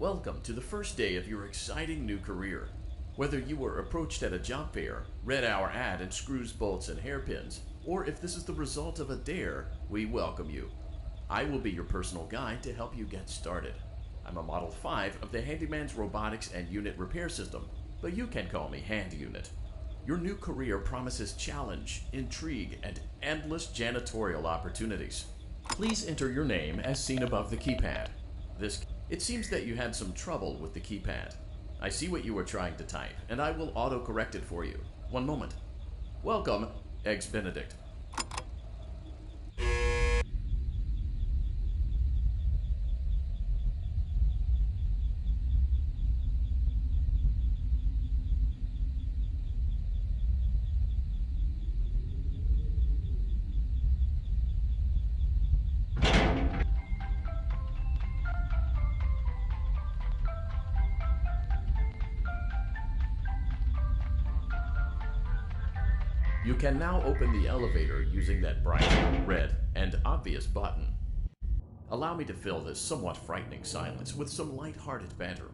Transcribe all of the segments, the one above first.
Welcome to the first day of your exciting new career. Whether you were approached at a job fair, read our ad in screws, bolts, and hairpins, or if this is the result of a dare, we welcome you. I will be your personal guide to help you get started. I'm a Model 5 of the Handyman's Robotics and Unit Repair System, but you can call me Hand Unit. Your new career promises challenge, intrigue, and endless janitorial opportunities. Please enter your name as seen above the keypad. It seems that you had some trouble with the keypad. I see what you were trying to type, and I will auto-correct it for you. One moment. Welcome, Eggs Benedict. You can now open the elevator using that bright, red, and obvious button. Allow me to fill this somewhat frightening silence with some light-hearted banter.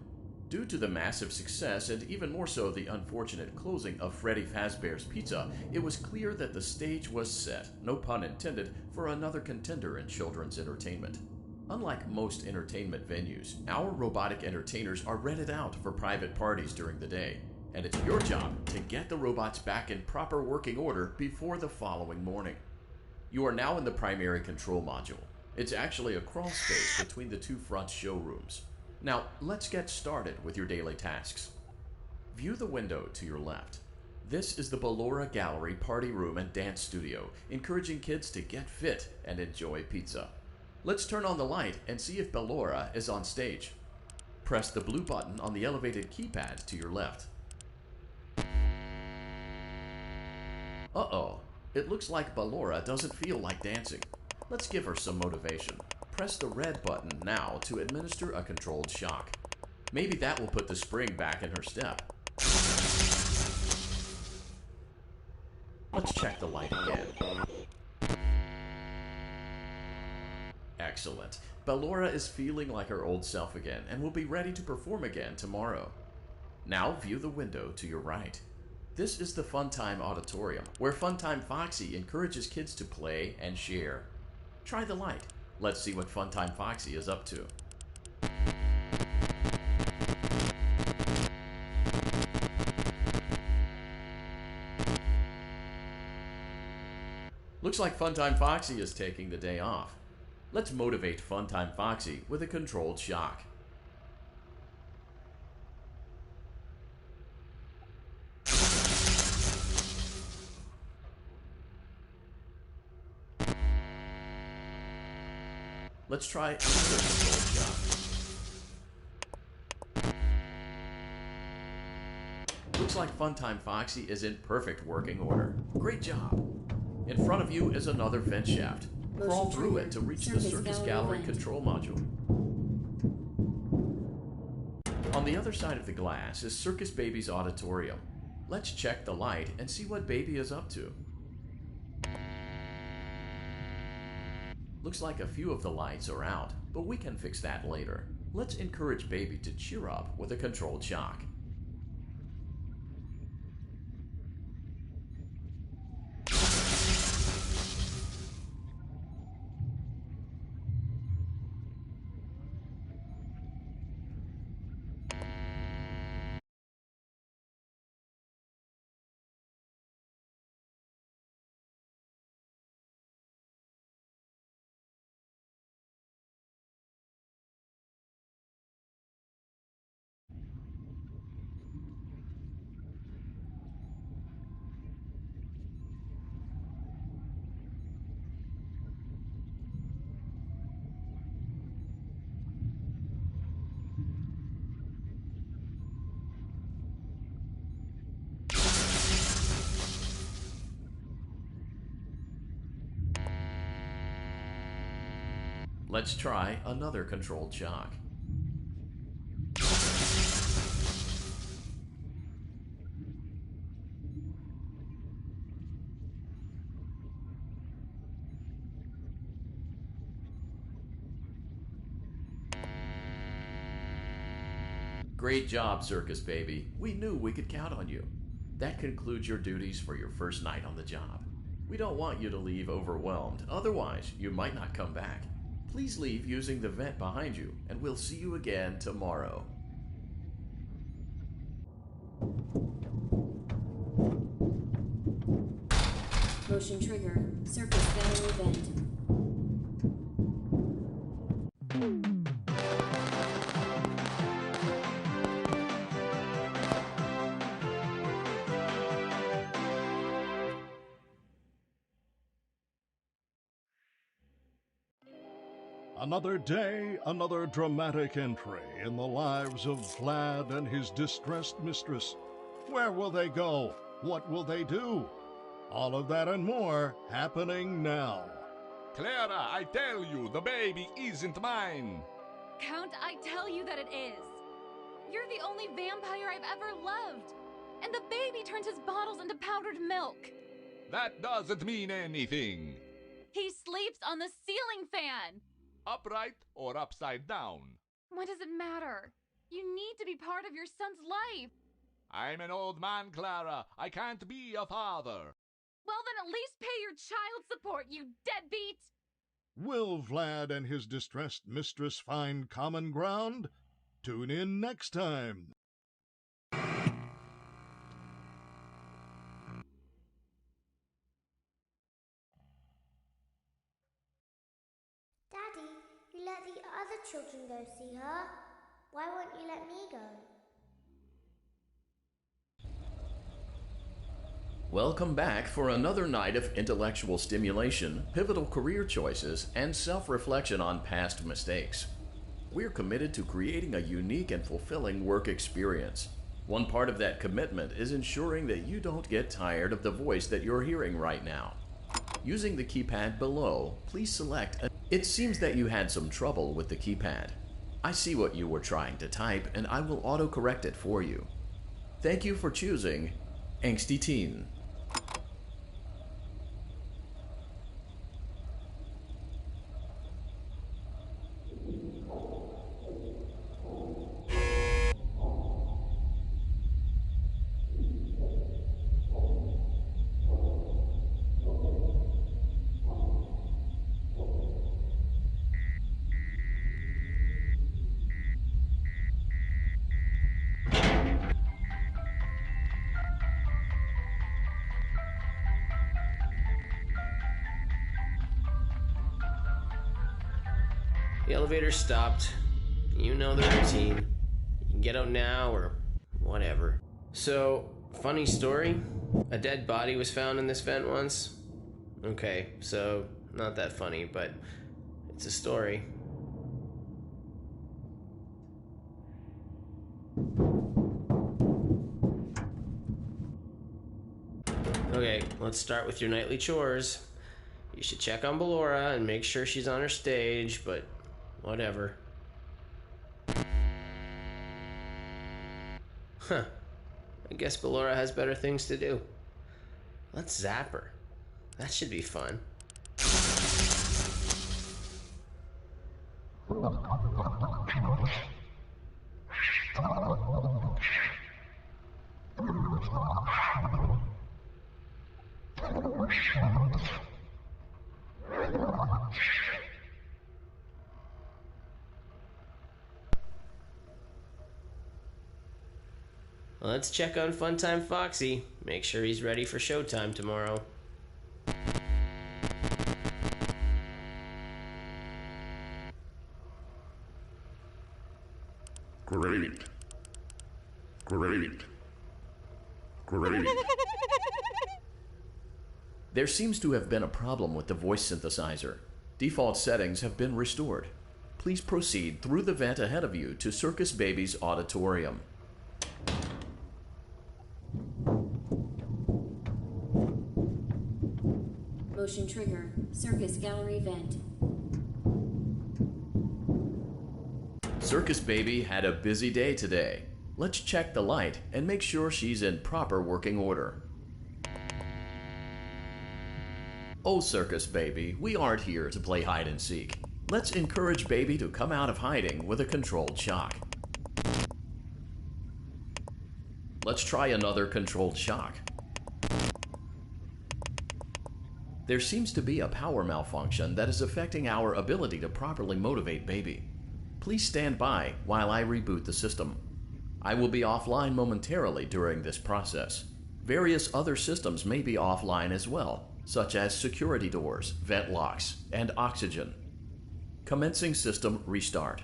Due to the massive success and even more so the unfortunate closing of Freddy Fazbear's Pizza, it was clear that the stage was set, no pun intended, for another contender in children's entertainment. Unlike most entertainment venues, our robotic entertainers are rented out for private parties during the day. And it's your job to get the robots back in proper working order before the following morning. You are now in the primary control module. It's actually a crawl space between the two front showrooms. Now, let's get started with your daily tasks. View the window to your left. This is the Ballora Gallery Party Room and Dance Studio, encouraging kids to get fit and enjoy pizza. Let's turn on the light and see if Ballora is on stage. Press the blue button on the elevated keypad to your left. Uh-oh, it looks like Ballora doesn't feel like dancing. Let's give her some motivation. Press the red button now to administer a controlled shock. Maybe that will put the spring back in her step. Let's check the light again. Excellent. Ballora is feeling like her old self again and will be ready to perform again tomorrow. Now view the window to your right. This is the Funtime Auditorium, where Funtime Foxy encourages kids to play and share. Try the light. Let's see what Funtime Foxy is up to. Looks like Funtime Foxy is taking the day off. Let's motivate Funtime Foxy with a controlled shock. Let's try another controlled shock. Looks like Funtime Foxy is in perfect working order. Great job. In front of you is another vent shaft. Crawl through it to reach the Circus Gallery control module. On the other side of the glass is Circus Baby's auditorium. Let's check the light and see what Baby is up to. Looks like a few of the lights are out, but we can fix that later. Let's encourage Baby to cheer up with a controlled shock. Let's try another controlled shock. Great job, Circus Baby. We knew we could count on you. That concludes your duties for your first night on the job. We don't want you to leave overwhelmed, otherwise you might not come back. Please leave using the vent behind you, and we'll see you again tomorrow. Motion trigger. Circus gallery vent. Another day, another dramatic entry in the lives of Vlad and his distressed mistress. Where will they go? What will they do? All of that and more happening now. Clara, I tell you, the baby isn't mine. Count, I tell you that it is. You're the only vampire I've ever loved. And the baby turns his bottles into powdered milk. That doesn't mean anything. He sleeps on the ceiling fan. Upright or upside down? What does it matter? You need to be part of your son's life. I'm an old man, Clara. I can't be a father. Well, then at least pay your child support, you deadbeat! Will Vlad and his distressed mistress find common ground? Tune in next time. Daddy, you let the other children go see her. Why won't you let me go? Welcome back for another night of intellectual stimulation, pivotal career choices, and self-reflection on past mistakes. We're committed to creating a unique and fulfilling work experience. One part of that commitment is ensuring that you don't get tired of the voice that you're hearing right now. Using the keypad below, please select a... It seems that you had some trouble with the keypad. I see what you were trying to type, and I will auto-correct it for you. Thank you for choosing Angsty Teen. The elevator stopped. You know the routine. You can get out now or whatever. So, funny story. A dead body was found in this vent once. Okay, so not that funny, but it's a story. Okay, let's start with your nightly chores. You should check on Ballora and make sure she's on her stage, but whatever. Huh. I guess Ballora has better things to do. Let's zap her. That should be fun. Let's check on Funtime Foxy. Make sure he's ready for showtime tomorrow. Great. Great. Great. There seems to have been a problem with the voice synthesizer. Default settings have been restored. Please proceed through the vent ahead of you to Circus Baby's auditorium. Motion trigger. Circus gallery vent. Circus Baby had a busy day today. Let's check the light and make sure she's in proper working order. Oh, Circus Baby, we aren't here to play hide and seek. Let's encourage Baby to come out of hiding with a controlled shock. Let's try another controlled shock. There seems to be a power malfunction that is affecting our ability to properly motivate baby. Please stand by while I reboot the system. I will be offline momentarily during this process. Various other systems may be offline as well, such as security doors, vent locks, and oxygen. Commencing system restart.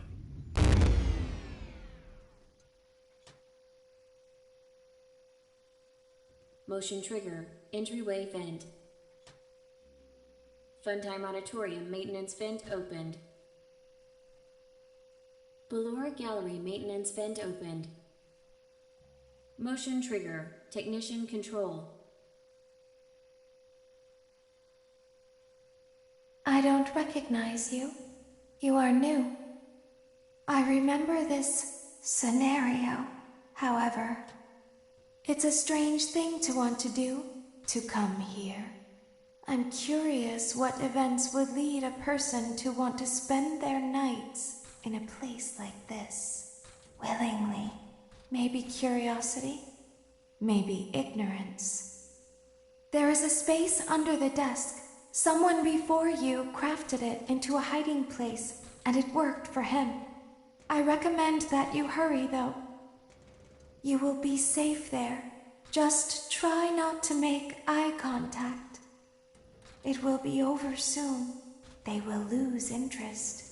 Motion trigger, entryway vent. Funtime Auditorium maintenance vent opened. Ballora Gallery maintenance vent opened. Motion trigger, technician control. I don't recognize you. You are new. I remember this scenario, however. It's a strange thing to want to do, to come here. I'm curious what events would lead a person to want to spend their nights in a place like this, willingly. Maybe curiosity, maybe ignorance. There is a space under the desk. Someone before you crafted it into a hiding place, and it worked for him. I recommend that you hurry, though. You will be safe there. Just try not to make eye contact. It will be over soon. They will lose interest.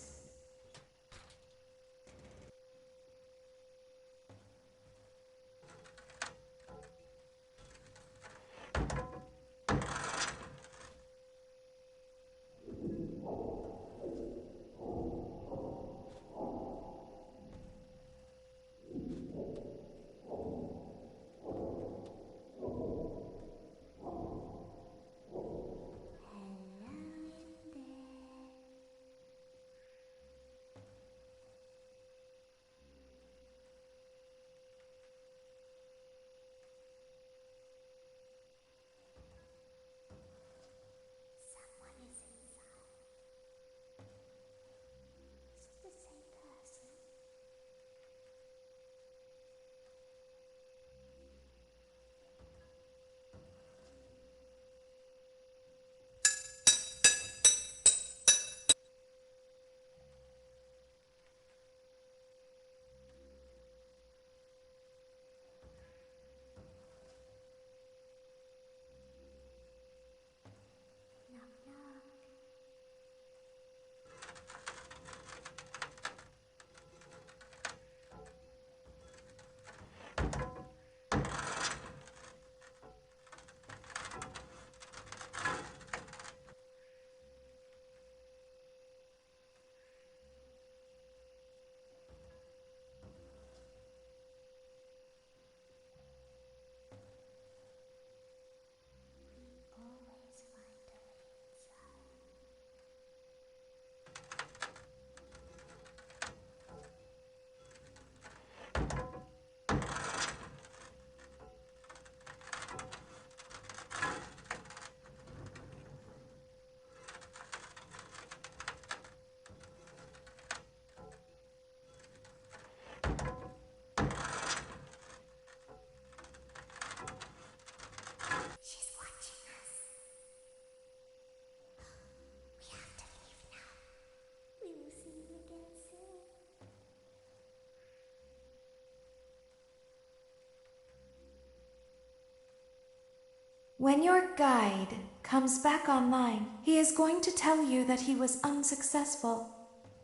When your guide comes back online, he is going to tell you that he was unsuccessful,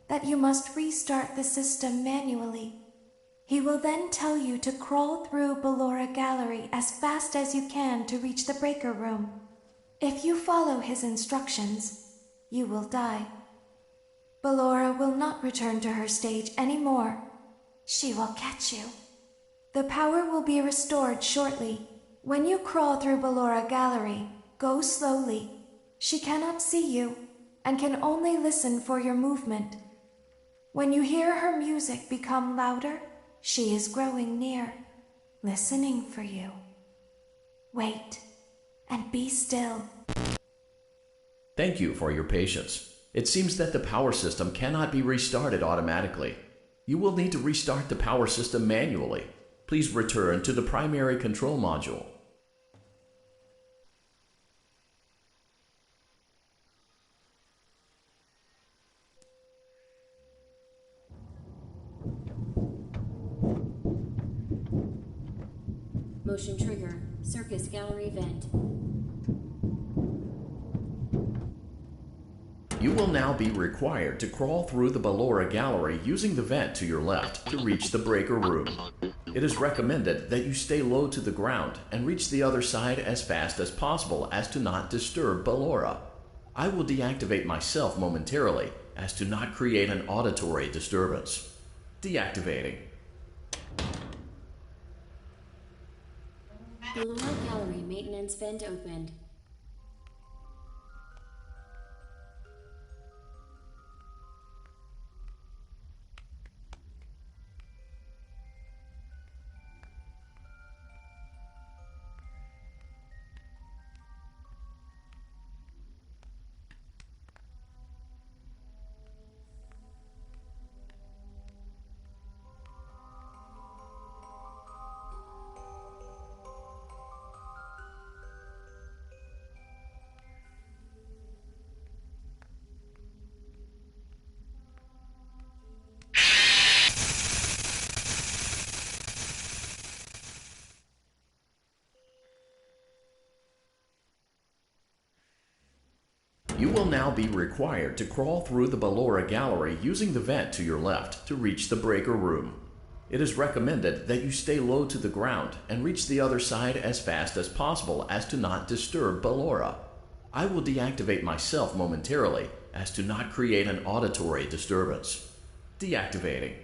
that you must restart the system manually. He will then tell you to crawl through Ballora Gallery as fast as you can to reach the breaker room. If you follow his instructions, you will die. Ballora will not return to her stage anymore. She will catch you. The power will be restored shortly. When you crawl through Ballora Gallery, go slowly. She cannot see you and can only listen for your movement. When you hear her music become louder, she is growing near, listening for you. Wait and be still. Thank you for your patience. It seems that the power system cannot be restarted automatically. You will need to restart the power system manually. Please return to the primary control module. Motion trigger. Circus gallery vent. You will now be required to crawl through the Ballora gallery using the vent to your left to reach the breaker room. It is recommended that you stay low to the ground and reach the other side as fast as possible as to not disturb Ballora. I will deactivate myself momentarily as to not create an auditory disturbance. Deactivating. Ballora gallery maintenance vent opened. You will now be required to crawl through the Ballora gallery using the vent to your left to reach the breaker room. It is recommended that you stay low to the ground and reach the other side as fast as possible as to not disturb Ballora. I will deactivate myself momentarily as to not create an auditory disturbance. Deactivating.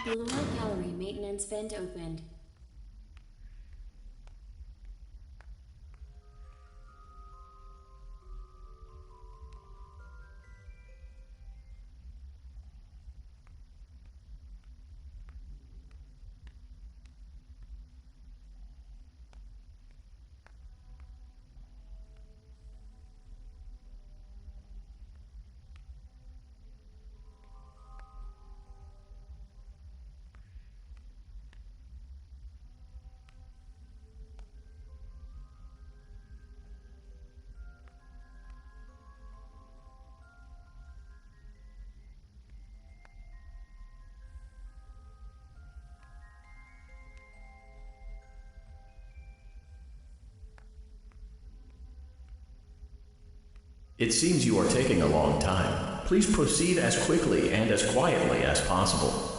Ballora gallery maintenance vent opened. It seems you are taking a long time. Please proceed as quickly and as quietly as possible.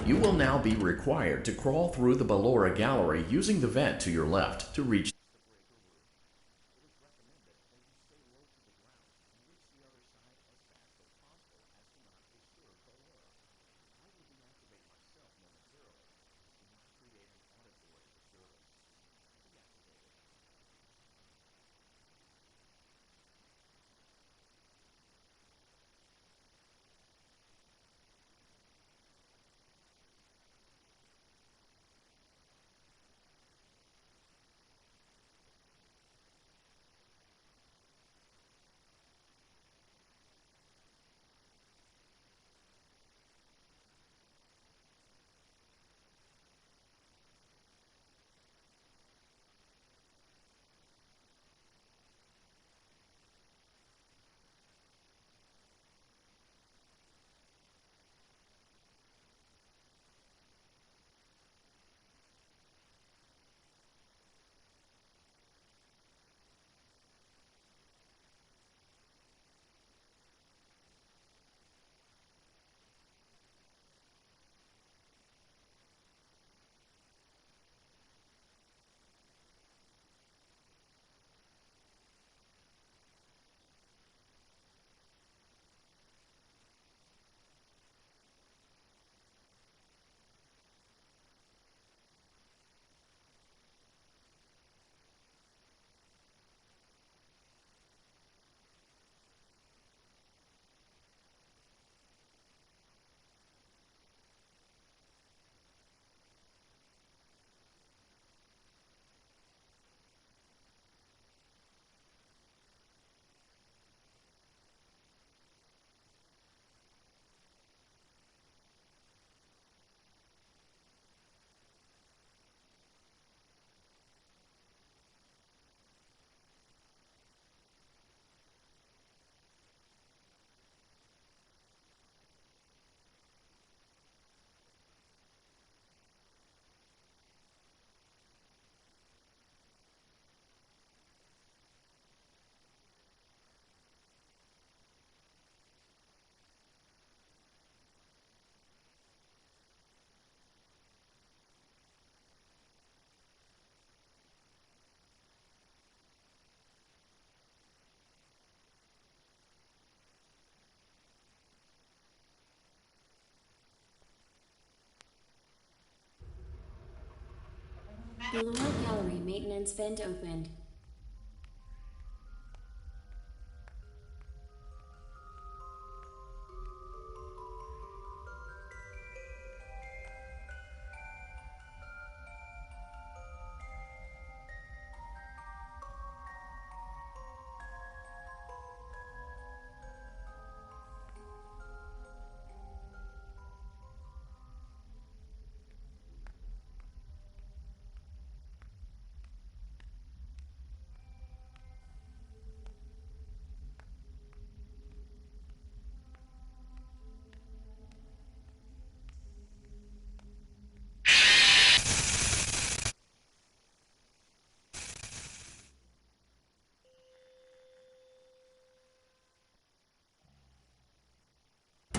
You will now be required to crawl through the Ballora gallery using the vent to your left to reach The lower gallery maintenance vent opened.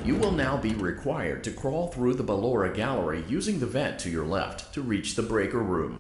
You will now be required to crawl through the Ballora gallery using the vent to your left to reach the breaker room.